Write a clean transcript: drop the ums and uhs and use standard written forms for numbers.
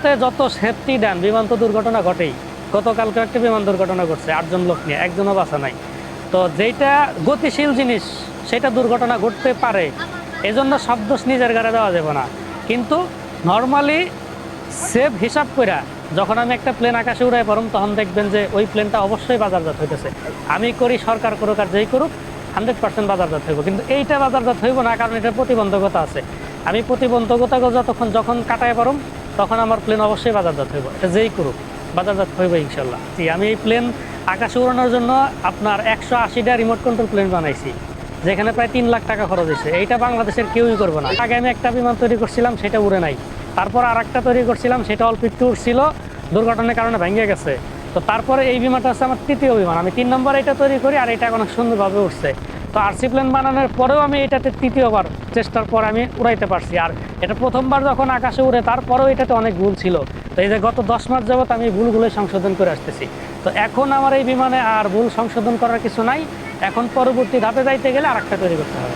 বিমানটাতে যত সেফটি দেন বিমান তো দুর্ঘটনা ঘটেই। গতকালকে একটা বিমান দুর্ঘটনা ঘটছে 8 জন লোক নিয়ে, একজনও বাঁচা নাই। তো যেটা গতিশীল জিনিস সেটা দুর্ঘটনা ঘটতে পারে, এজন্য সব দোষ নিজের ঘাড়ে দেওয়া যাবে না। কিন্তু নর্মালি সেভ হিসাব করে যখন আমি একটা প্লেন আকাশে উড়াই পারম, তখন দেখবেন যে ওই প্লেনটা অবশ্যই বাজারজাত হইতেছে। আমি করি, সরকার করুক, আর যেই করুক, 100% বাজারজাত হইব। কিন্তু এইটা বাজারজাত হইব না, কারণ এটার প্রতিবন্ধকতা আছে। আমি প্রতিবন্ধকতা যখন কাটায় পারম, তখন আমার প্লেন অবশ্যই বাজারজাত হইব। এটা যেই করুক বাজারজাত হইব ইনশাল্লাহ। জি, আমি এই প্লেন আকাশে উড়ানোর জন্য আপনার 180টা রিমোট কন্ট্রোল প্লেন বানাইছি, যেখানে প্রায় 3 লাখ টাকা খরচ হয়েছে। এইটা বাংলাদেশের কেউই করবে না। আগে আমি একটা বিমান তৈরি করছিলাম, সেটা উড়ে নাই। তারপর আর একটা তৈরি করছিলাম, সেটা অল্প একটু উঠছিল, দুর্ঘটনার কারণে ভেঙে গেছে। তো তারপরে এই বিমানটা হচ্ছে আমার 3য় বিমান। আমি 3 নম্বর এটা তৈরি করি, আর এটা অনেক সুন্দরভাবে উঠছে। তো আরসি প্লেন বানানোর পরেও আমি এটাতে 3য়বার চেষ্টার পর আমি উড়াইতে পারছি। আর এটা প্রথমবার যখন আকাশে উড়ে, তারপরেও এটাতে অনেক ভুল ছিল। তো এই যে গত 10 মাস যাবত আমি ভুলগুলোই সংশোধন করে আসতেছি। তো এখন আমার এই বিমানে আর ভুল সংশোধন করার কিছু নাই। এখন পরবর্তী ধাপে যাইতে গেলে আর একটা তৈরি করতে হবে।